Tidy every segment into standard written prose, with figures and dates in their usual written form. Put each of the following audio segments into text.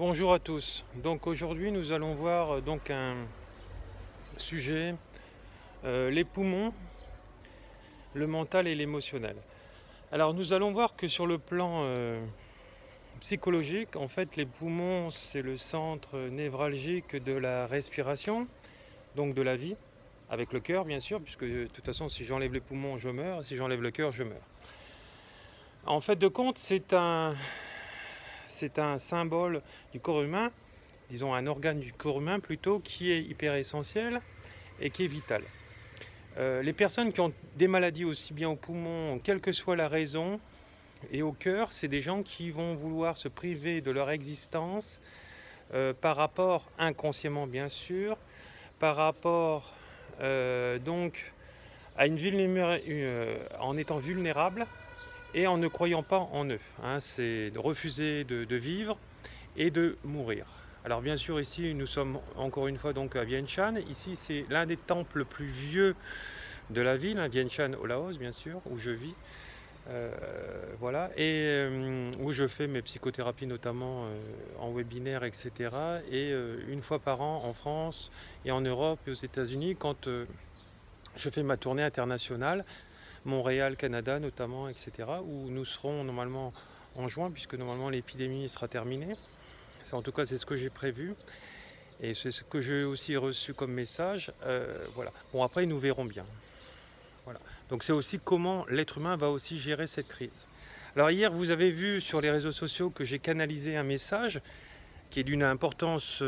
Bonjour à tous. Donc aujourd'hui nous allons voir donc un sujet, les poumons, le mental et l'émotionnel. Alors nous allons voir que sur le plan psychologique, en fait les poumons c'est le centre névralgique de la respiration, donc de la vie, avec le cœur bien sûr, puisque de toute façon si j'enlève les poumons je meurs, si j'enlève le cœur je meurs. En fait de compte c'est un symbole du corps humain, disons un organe du corps humain plutôt, qui est hyper essentiel et qui est vital. Les personnes qui ont des maladies aussi bien aux poumons, quelle que soit la raison, et au cœur, c'est des gens qui vont vouloir se priver de leur existence par rapport, inconsciemment bien sûr, par rapport donc à en étant vulnérables et en ne croyant pas en eux. C'est de refuser de vivre et de mourir. Alors bien sûr ici nous sommes encore une fois donc à Vientiane. Ici c'est l'un des temples les plus vieux de la ville, Vientiane au Laos bien sûr, où je vis. Voilà, et où je fais mes psychothérapies notamment en webinaire, etc. Et une fois par an en France et en Europe et aux États-Unis quand je fais ma tournée internationale, Montréal, Canada notamment, etc. où nous serons normalement en juin puisque normalement l'épidémie sera terminée. En tout cas c'est ce que j'ai prévu et c'est ce que j'ai aussi reçu comme message. Voilà. Bon après nous verrons bien. Voilà. Donc c'est aussi comment l'être humain va aussi gérer cette crise. Alors hier vous avez vu sur les réseaux sociaux que j'ai canalisé un message qui est d'une importance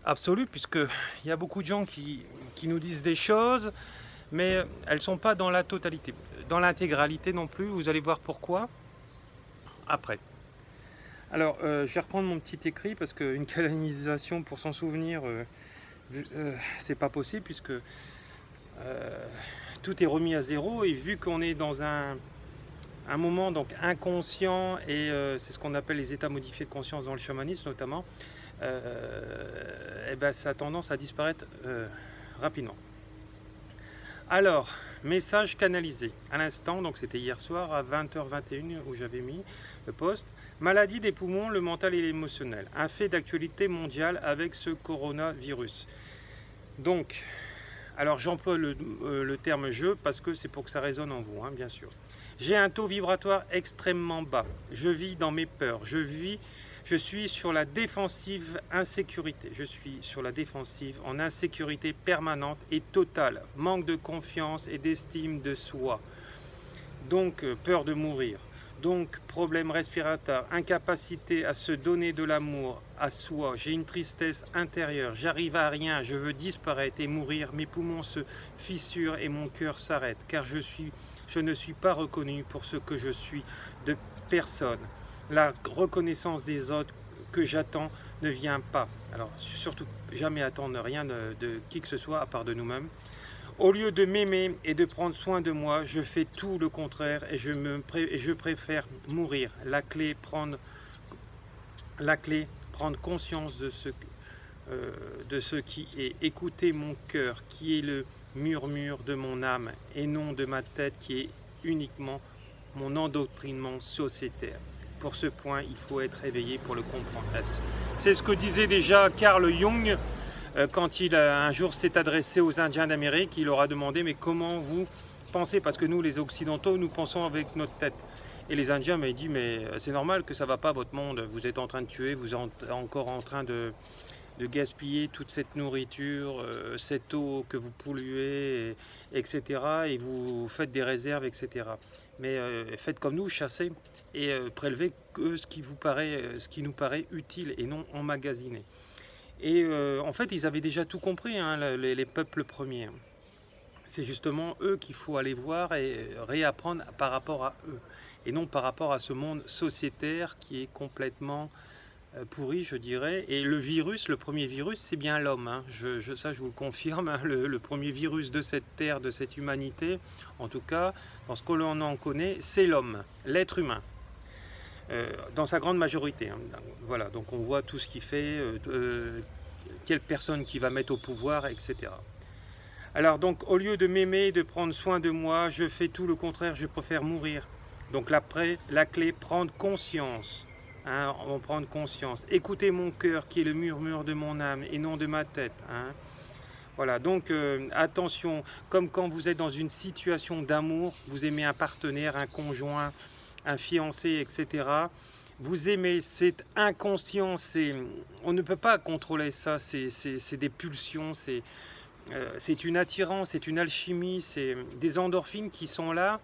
absolue, puisqu'il y a beaucoup de gens qui nous disent des choses mais elles ne sont pas dans la totalité, dans l'intégralité non plus. Vous allez voir pourquoi après. Alors je vais reprendre mon petit écrit parce qu'une canalisation pour s'en souvenir c'est pas possible, puisque tout est remis à zéro, et vu qu'on est dans un moment donc inconscient, et c'est ce qu'on appelle les états modifiés de conscience dans le chamanisme notamment, et ben, ça a tendance à disparaître rapidement. Alors, message canalisé à l'instant, donc c'était hier soir à 20h21 où j'avais mis le post. Maladie des poumons, le mental et l'émotionnel. Un fait d'actualité mondiale avec ce coronavirus. Donc, alors j'emploie le terme je parce que c'est pour que ça résonne en vous, bien sûr. J'ai un taux vibratoire extrêmement bas. Je vis dans mes peurs. Je suis sur la défensive insécurité. Je suis sur la défensive en insécurité permanente et totale. Manque de confiance et d'estime de soi. Donc peur de mourir. Donc problème respiratoire, incapacité à se donner de l'amour à soi. J'ai une tristesse intérieure. J'arrive à rien. Je veux disparaître et mourir. Mes poumons se fissurent et mon cœur s'arrête. Car je ne suis pas reconnu pour ce que je suis de personne. La reconnaissance des autres que j'attends ne vient pas. Alors surtout jamais attendre rien de qui que ce soit à part de nous-mêmes. Au lieu de m'aimer et de prendre soin de moi, je fais tout le contraire et je préfère mourir. La clé, prendre conscience de ce qui est, écouter mon cœur, qui est le murmure de mon âme et non de ma tête qui est uniquement mon endoctrinement sociétaire. Pour ce point, il faut être éveillé pour le comprendre. C'est ce que disait déjà Carl Jung quand il un jour s'est adressé aux Indiens d'Amérique. Il leur a demandé mais comment vous pensez, parce que nous les Occidentaux nous pensons avec notre tête. Et les Indiens m'ont dit mais c'est normal que ça ne va pas votre monde, vous êtes en train de tuer, vous êtes encore en train de gaspiller toute cette nourriture, cette eau que vous polluez, etc. Et vous faites des réserves, etc. Mais faites comme nous, chassez et prélevez que ce qui nous paraît utile et non emmagasiné. Et en fait, ils avaient déjà tout compris, les peuples premiers. C'est justement eux qu'il faut aller voir et réapprendre par rapport à eux, et non par rapport à ce monde sociétaire qui est complètement pourri, je dirais. Et le virus, le premier virus, c'est bien l'homme. Ça, je vous le confirme. Le premier virus de cette terre, de cette humanité, en tout cas, dans ce que l'on en connaît, c'est l'homme, l'être humain. Dans sa grande majorité. Voilà, donc on voit tout ce qu'il fait, quelle personne qui va mettre au pouvoir, etc. Alors donc, au lieu de m'aimer, de prendre soin de moi, je fais tout le contraire, je préfère mourir. Donc la clé, prendre conscience hein, en prendre conscience. Écoutez mon cœur qui est le murmure de mon âme et non de ma tête. Hein. Voilà, donc attention, comme quand vous êtes dans une situation d'amour, vous aimez un partenaire, un conjoint, un fiancé, etc. Vous aimez, c'est inconscient, on ne peut pas contrôler ça, c'est des pulsions, c'est une attirance, c'est une alchimie, c'est des endorphines qui sont là.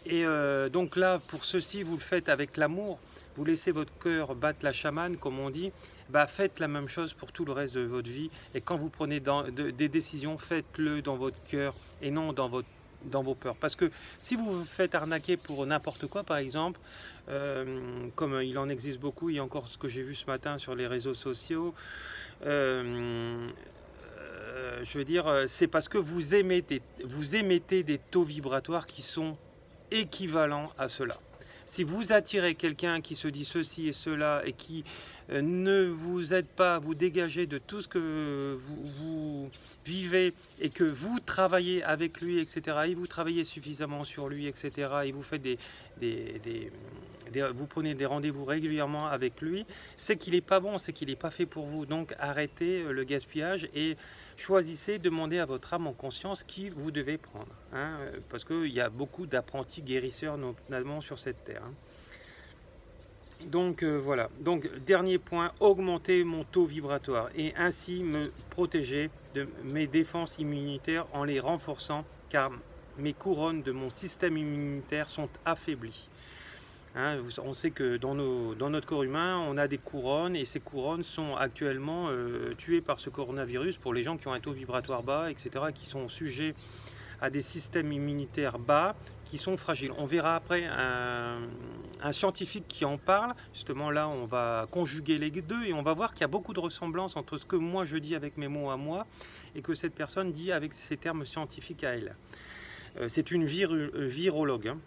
Et donc là, pour ceci, vous le faites avec l'amour, vous laissez votre cœur battre la chamane, comme on dit, bah faites la même chose pour tout le reste de votre vie. Et quand vous prenez des décisions, faites-le dans votre cœur et non dans vos peurs. Parce que si vous vous faites arnaquer pour n'importe quoi, par exemple, comme il en existe beaucoup, il y a encore ce que j'ai vu ce matin sur les réseaux sociaux, je veux dire, c'est parce que vous émettez des taux vibratoires qui sont équivalents à cela. Si vous attirez quelqu'un qui se dit ceci et cela et qui ne vous aide pas à vous dégager de tout ce que vous vivez et que vous travaillez avec lui, etc., et vous travaillez suffisamment sur lui, etc., et vous faites vous prenez des rendez-vous régulièrement avec lui, c'est qu'il n'est pas bon, c'est qu'il n'est pas fait pour vous. Donc arrêtez le gaspillage et choisissez, demandez à votre âme en conscience qui vous devez prendre. Hein, parce qu'il y a beaucoup d'apprentis guérisseurs, notamment sur cette terre. Hein. Donc voilà, donc dernier point, augmenter mon taux vibratoire et ainsi me protéger de mes défenses immunitaires en les renforçant car mes couronnes de mon système immunitaire sont affaiblies. Hein, on sait que dans notre corps humain, on a des couronnes et ces couronnes sont actuellement tuées par ce coronavirus pour les gens qui ont un taux vibratoire bas, etc., qui sont sujets à des systèmes immunitaires bas qui sont fragiles. On verra après un scientifique qui en parle. Justement là, on va conjuguer les deux et on va voir qu'il y a beaucoup de ressemblances entre ce que moi je dis avec mes mots à moi et que cette personne dit avec ses termes scientifiques à elle. C'est une virologue. Hein.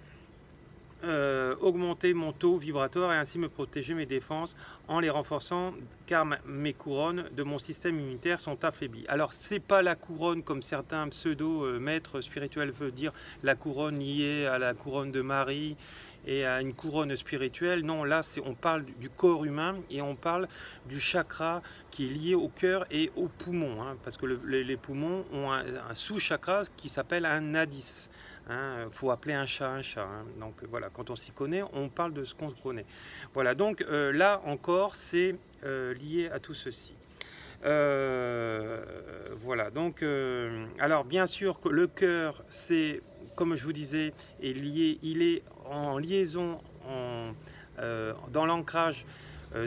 Augmenter mon taux vibratoire et ainsi me protéger mes défenses en les renforçant car mes couronnes de mon système immunitaire sont affaiblies. Alors c'est pas la couronne comme certains pseudo maîtres spirituels veulent dire, la couronne liée à la couronne de Marie et à une couronne spirituelle. Non, là on parle du corps humain et on parle du chakra qui est lié au cœur et aux poumons, hein, parce que les poumons ont un sous-chakra qui s'appelle un nadis. Hein, faut appeler un chat un chat. Hein. Donc voilà, quand on s'y connaît, on parle de ce qu'on connaît. Voilà, donc là encore, c'est lié à tout ceci. Voilà, donc alors bien sûr que le cœur, c'est comme je vous disais, est lié, il est en liaison dans l'ancrage.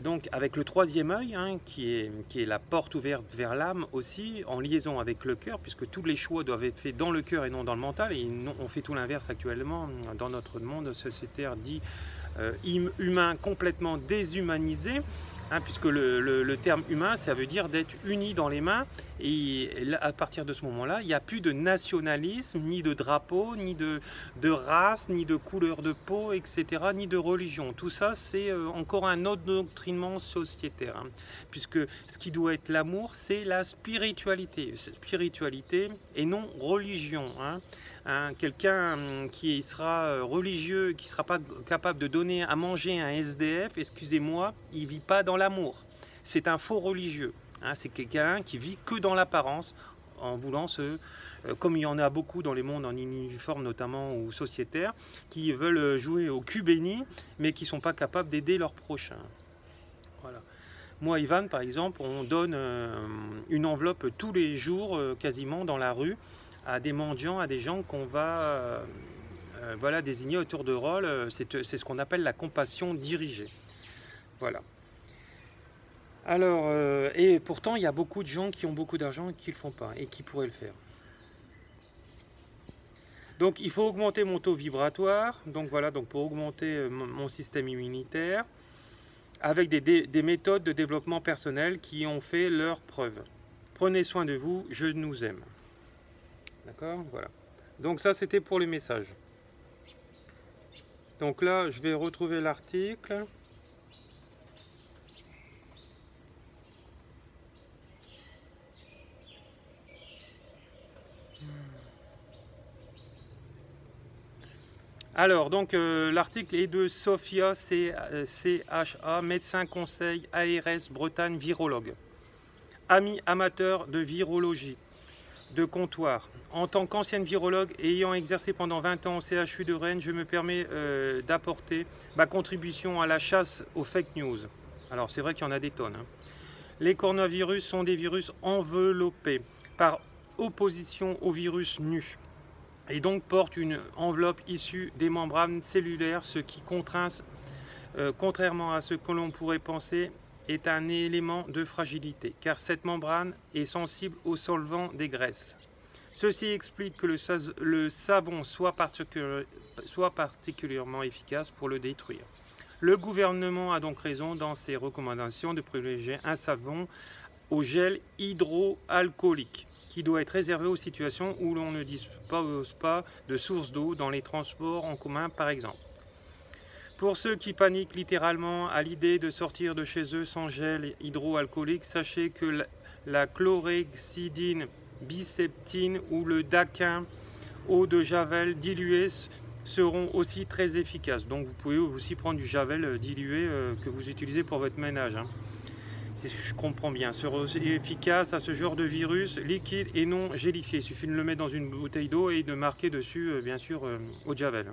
Donc avec le troisième œil, hein, qui est la porte ouverte vers l'âme aussi, en liaison avec le cœur, puisque tous les choix doivent être faits dans le cœur et non dans le mental, et on fait tout l'inverse actuellement dans notre monde sociétaire dit humain complètement déshumanisé, hein, puisque le terme humain, ça veut dire d'être uni dans les mains, et là, à partir de ce moment-là, il n'y a plus de nationalisme, ni de drapeau, ni de race, ni de couleur de peau, etc., ni de religion. Tout ça, c'est encore un autre doctrinement sociétaire, hein, puisque ce qui doit être l'amour, c'est la spiritualité. Spiritualité et non religion. Hein. Hein, quelqu'un qui sera religieux, qui ne sera pas capable de donner à manger à un SDF, excusez-moi, il ne vit pas dans l'amour. C'est un faux religieux. Hein, c'est quelqu'un qui vit que dans l'apparence, en voulant comme il y en a beaucoup dans les mondes en uniforme notamment ou sociétaires, qui veulent jouer au cul béni, mais qui ne sont pas capables d'aider leur prochain. Voilà. Moi, Ivan, par exemple, on donne une enveloppe tous les jours, quasiment dans la rue, à des mendiants, à des gens qu'on va voilà, désigner autour de rôle. C'est ce qu'on appelle la compassion dirigée. Voilà. Alors, et pourtant, il y a beaucoup de gens qui ont beaucoup d'argent et qui ne le font pas, et qui pourraient le faire. Donc, il faut augmenter mon taux vibratoire, donc voilà, donc pour augmenter mon système immunitaire, avec des méthodes de développement personnel qui ont fait leurs preuves. Prenez soin de vous, je nous aime. D'accord? Voilà. Donc ça, c'était pour les messages. Donc là, je vais retrouver l'article. Alors, donc, l'article est de Sophia CHA, médecin conseil ARS Bretagne, virologue. Ami amateur de virologie de comptoir. En tant qu'ancienne virologue et ayant exercé pendant 20 ans au CHU de Rennes, je me permets d'apporter ma contribution à la chasse aux fake news. Alors, c'est vrai qu'il y en a des tonnes. Hein. Les coronavirus sont des virus enveloppés par opposition aux virus nus, et donc portent une enveloppe issue des membranes cellulaires, ce qui contraint, contrairement à ce que l'on pourrait penser, est un élément de fragilité, car cette membrane est sensible aux solvants des graisses. Ceci explique que le savon soit particulièrement efficace pour le détruire. Le gouvernement a donc raison dans ses recommandations de privilégier un savon au gel hydroalcoolique, qui doit être réservé aux situations où l'on ne dispose pas de source d'eau, dans les transports en commun par exemple. Pour ceux qui paniquent littéralement à l'idée de sortir de chez eux sans gel hydroalcoolique, sachez que la chlorhexidine, biseptine ou le daquin, eau de javel diluée, seront aussi très efficaces. Donc vous pouvez aussi prendre du javel dilué que vous utilisez pour votre ménage. Hein. Si je comprends bien, sera efficace à ce genre de virus liquide et non gélifié. Il suffit de le mettre dans une bouteille d'eau et de marquer dessus, bien sûr, eau de javel.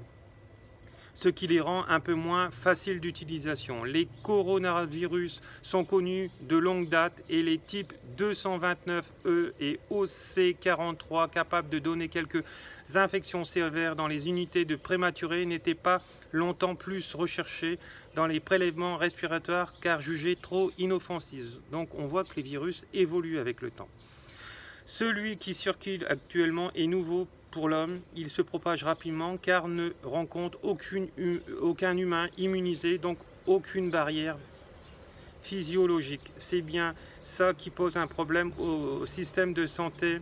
Ce qui les rend un peu moins faciles d'utilisation. Les coronavirus sont connus de longue date et les types 229E et OC43 capables de donner quelques infections sévères dans les unités de prématurés n'étaient pas longtemps plus recherchés dans les prélèvements respiratoires car jugés trop inoffensifs. Donc on voit que les virus évoluent avec le temps. Celui qui circule actuellement est nouveau pour l'homme, il se propage rapidement car ne rencontre aucun humain immunisé, donc aucune barrière physiologique. C'est bien ça qui pose un problème au système de santé.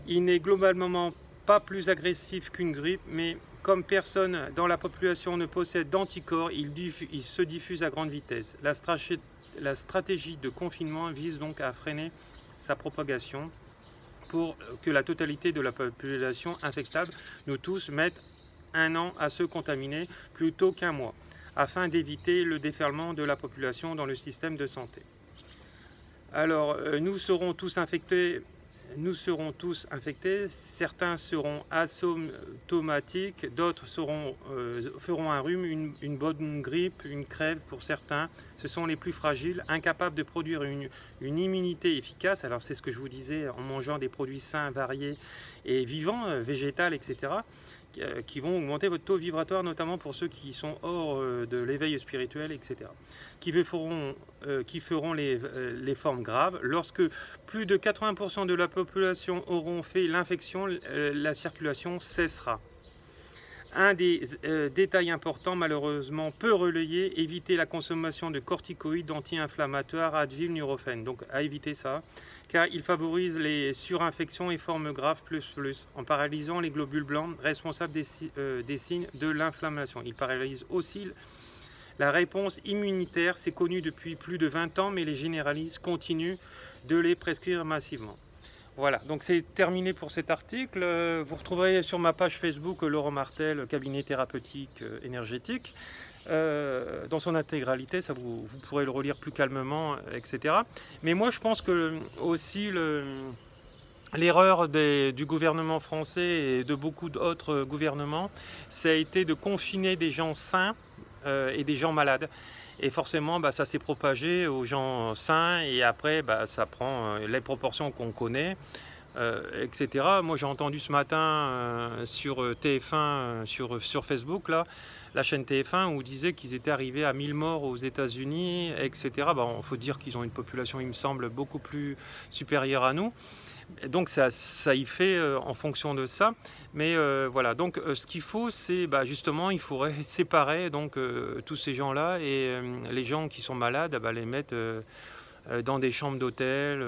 Il n'est globalement pas plus agressif qu'une grippe, mais comme personne dans la population ne possède d'anticorps, il se diffuse à grande vitesse. La stratégie de confinement vise donc à freiner sa propagation pour que la totalité de la population infectable, nous tous, mette un an à se contaminer plutôt qu'un mois, afin d'éviter le déferlement de la population dans le système de santé. Alors, nous serons tous infectés, certains seront asymptomatiques, d'autres feront un rhume, une bonne grippe, une crève pour certains. Ce sont les plus fragiles, incapables de produire une immunité efficace. Alors c'est ce que je vous disais, en mangeant des produits sains, variés et vivants, végétales, etc., qui vont augmenter votre taux vibratoire, notamment pour ceux qui sont hors de l'éveil spirituel, etc., qui feront les formes graves. Lorsque plus de 80% de la population auront fait l'infection, la circulation cessera. Un des détails importants, malheureusement peu relayé, éviter la consommation de corticoïdes anti-inflammatoires, Advil, Nurofen. Donc à éviter ça, car il favorise les surinfections et formes graves en paralysant les globules blancs responsables des signes de l'inflammation. Il paralyse aussi la réponse immunitaire, c'est connu depuis plus de 20 ans, mais les généralistes continuent de les prescrire massivement. Voilà, donc c'est terminé pour cet article. Vous retrouverez sur ma page Facebook Laurent Martel, cabinet thérapeutique énergétique, dans son intégralité. Ça vous pourrez le relire plus calmement, etc. Mais moi je pense que aussi l'erreur du gouvernement français et de beaucoup d'autres gouvernements, ça a été de confiner des gens sains et des gens malades. Et forcément, ça s'est propagé aux gens sains et après, ça prend les proportions qu'on connaît, etc. Moi, j'ai entendu ce matin sur TF1, sur Facebook, là, la chaîne TF1, où disait qu'ils étaient arrivés à 1000 morts aux États-Unis, etc. Il faut dire qu'ils ont une population, il me semble, beaucoup plus supérieure à nous. Donc ça y fait en fonction de ça, mais voilà, donc ce qu'il faut, c'est justement, il faudrait séparer donc tous ces gens-là et les gens qui sont malades, les mettre dans des chambres d'hôtel,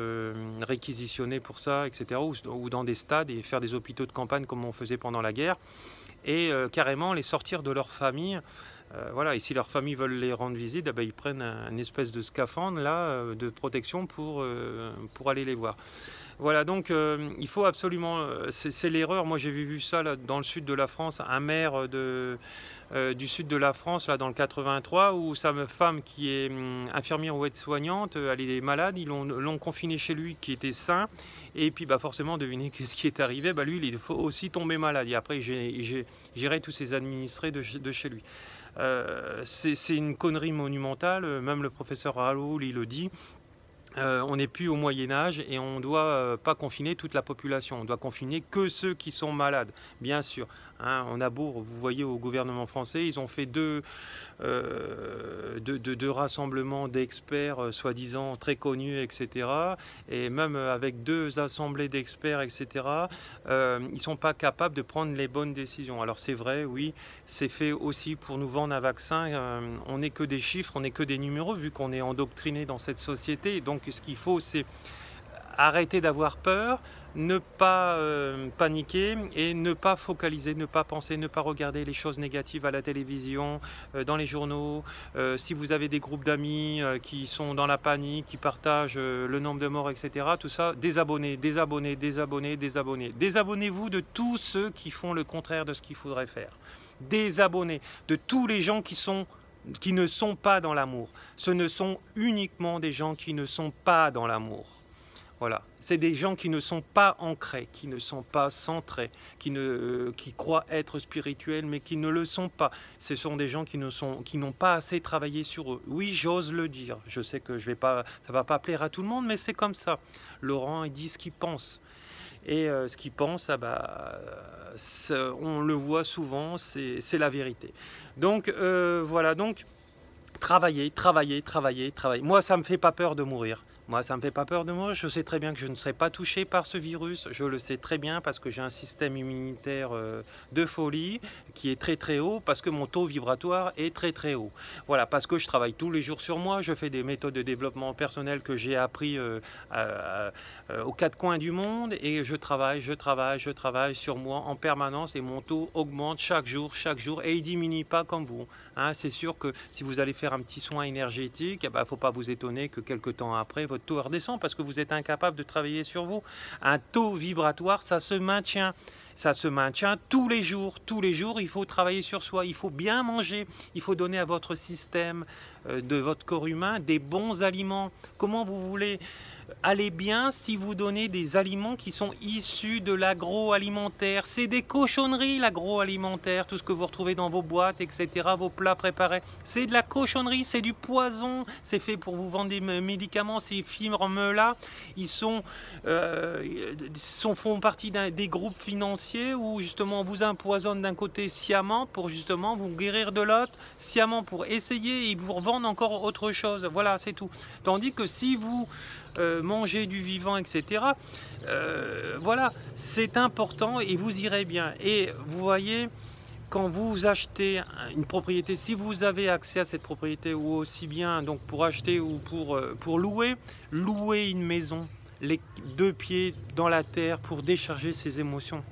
réquisitionnées pour ça, etc., ou dans des stades et faire des hôpitaux de campagne comme on faisait pendant la guerre, et carrément les sortir de leur famille Voilà, et si leurs familles veulent les rendre visite, eh ben, ils prennent une espèce de scaphandre là, de protection pour aller les voir. Voilà, donc il faut absolument, c'est l'erreur, moi j'ai vu ça là, dans le sud de la France, un maire du sud de la France, là dans le 83, où sa femme qui est infirmière ou aide-soignante, elle est malade, ils l'ont confiné chez lui qui était sain, et puis bah, forcément devinez ce qui est arrivé, bah, lui il faut aussi tomber malade, et après gérer tous ses administrés de chez lui. C'est une connerie monumentale, même le professeur Raoul il le dit. On n'est plus au Moyen-Âge et on ne doit pas confiner toute la population. On doit confiner que ceux qui sont malades, bien sûr. Hein, on a beau, vous voyez, au gouvernement français, ils ont fait deux rassemblements d'experts soi-disant très connus, etc. Et même avec deux assemblées d'experts, etc., ils ne sont pas capables de prendre les bonnes décisions. Alors c'est vrai, oui, c'est fait aussi pour nous vendre un vaccin. On n'est que des chiffres, on n'est que des numéros, vu qu'on est endoctriné dans cette société. Donc ce qu'il faut, c'est arrêter d'avoir peur, ne pas paniquer et ne pas focaliser, ne pas penser, ne pas regarder les choses négatives à la télévision, dans les journaux. Si vous avez des groupes d'amis qui sont dans la panique, qui partagent le nombre de morts, etc., tout ça, désabonnez, désabonnez, désabonnez, désabonnez. Désabonnez-vous de tous ceux qui font le contraire de ce qu'il faudrait faire. Désabonnez de tous les gens qui ne sont pas dans l'amour. Ce ne sont uniquement des gens qui ne sont pas dans l'amour. Voilà, c'est des gens qui ne sont pas ancrés, qui ne sont pas centrés, qui croient être spirituels mais qui ne le sont pas. Ce sont des gens qui n'ont pas assez travaillé sur eux. Oui, j'ose le dire. Je sais que ça ne va pas plaire à tout le monde, mais c'est comme ça. Laurent, il dit ce qu'il pense. Et ce qu'il pense, on le voit souvent, c'est la vérité. Donc voilà, donc travailler. Moi, ça ne me fait pas peur de mourir. Moi, ça ne me fait pas peur de mourir. Je sais très bien que je ne serai pas touché par ce virus. Je le sais très bien parce que j'ai un système immunitaire de folie qui est très très haut, parce que mon taux vibratoire est très très haut. Voilà, parce que je travaille tous les jours sur moi. Je fais des méthodes de développement personnel que j'ai appris aux quatre coins du monde, et je travaille sur moi en permanence, et mon taux augmente chaque jour, et il ne diminue pas comme vous. Hein, c'est sûr que si vous allez faire un petit soin énergétique, il ne faut pas vous étonner que quelques temps après, votre taux redescend parce que vous êtes incapable de travailler sur vous. Un taux vibratoire, ça se maintient. Ça se maintient tous les jours, il faut travailler sur soi, il faut bien manger, il faut donner à votre système de votre corps humain des bons aliments. Comment vous voulez aller bien si vous donnez des aliments qui sont issus de l'agroalimentaire? C'est des cochonneries, l'agroalimentaire, tout ce que vous retrouvez dans vos boîtes, etc., vos plats préparés. C'est de la cochonnerie, c'est du poison, c'est fait pour vous vendre des médicaments. Ces firmes-là, ils font partie des groupes financiers où justement on vous empoisonne d'un côté sciemment pour justement vous guérir de l'autre, sciemment pour essayer et vous revendre encore autre chose. Voilà, c'est tout. Tandis que si vous manger du vivant, etc. Voilà, c'est important et vous irez bien. Et vous voyez, quand vous achetez une propriété, si vous avez accès à cette propriété, ou aussi bien donc pour acheter ou pour louer une maison, les deux pieds dans la terre pour décharger ses émotions.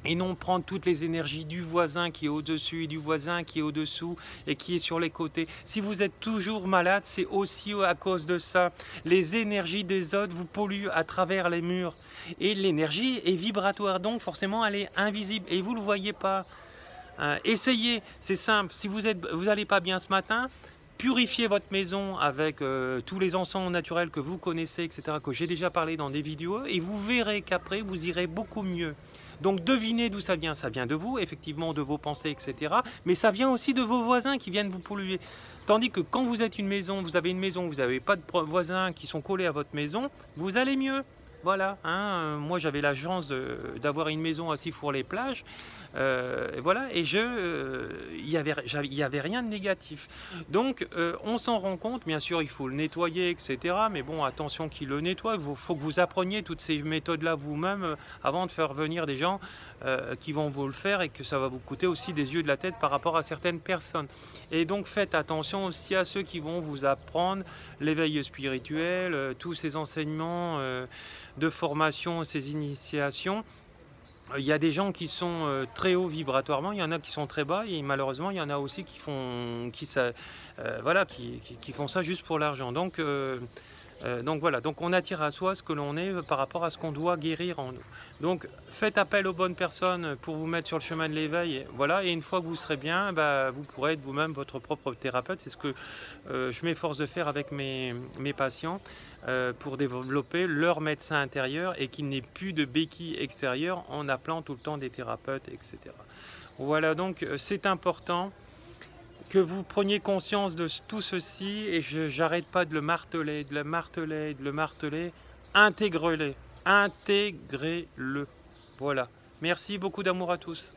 Et non prendre toutes les énergies du voisin qui est au-dessus et du voisin qui est au-dessous et qui est sur les côtés. Si vous êtes toujours malade, c'est aussi à cause de ça. Les énergies des autres vous polluent à travers les murs. Et l'énergie est vibratoire, donc forcément elle est invisible. Et vous ne le voyez pas. Essayez, c'est simple. Si vous n'allez pas bien ce matin, purifiez votre maison avec tous les encens naturels que vous connaissez, etc., que j'ai déjà parlé dans des vidéos, et vous verrez qu'après vous irez beaucoup mieux. Donc devinez d'où ça vient de vous, effectivement, de vos pensées, etc. Mais ça vient aussi de vos voisins qui viennent vous polluer. Tandis que quand vous êtes une maison, vous avez pas de voisins qui sont collés à votre maison, vous allez mieux. Voilà, hein, moi j'avais la chance d'avoir une maison à Sifour-les-Plages, voilà, et il y avait rien de négatif. Donc on s'en rend compte, bien sûr il faut le nettoyer, etc. Mais bon, attention qu'il le nettoie, il faut que vous appreniez toutes ces méthodes-là vous-même avant de faire venir des gens qui vont vous le faire, et que ça va vous coûter aussi des yeux de la tête par rapport à certaines personnes. Et donc faites attention aussi à ceux qui vont vous apprendre l'éveil spirituel, tous ces enseignements de formation, ces initiations. Il y a des gens qui sont très hauts vibratoirement, il y en a qui sont très bas, et malheureusement il y en a aussi qui font, voilà, qui font ça juste pour l'argent. Donc voilà, donc on attire à soi ce que l'on est par rapport à ce qu'on doit guérir en nous. Donc faites appel aux bonnes personnes pour vous mettre sur le chemin de l'éveil, voilà, et une fois que vous serez bien, bah, vous pourrez être vous-même votre propre thérapeute. C'est ce que je m'efforce de faire avec mes patients pour développer leur médecin intérieur et qu'il n'ait plus de béquilles extérieures en appelant tout le temps des thérapeutes, etc. Voilà, donc c'est important que vous preniez conscience de tout ceci, et j'arrête pas de le marteler, de le marteler, de le marteler. Intégrez-le, intégrez-le. Voilà. Merci, beaucoup d'amour à tous.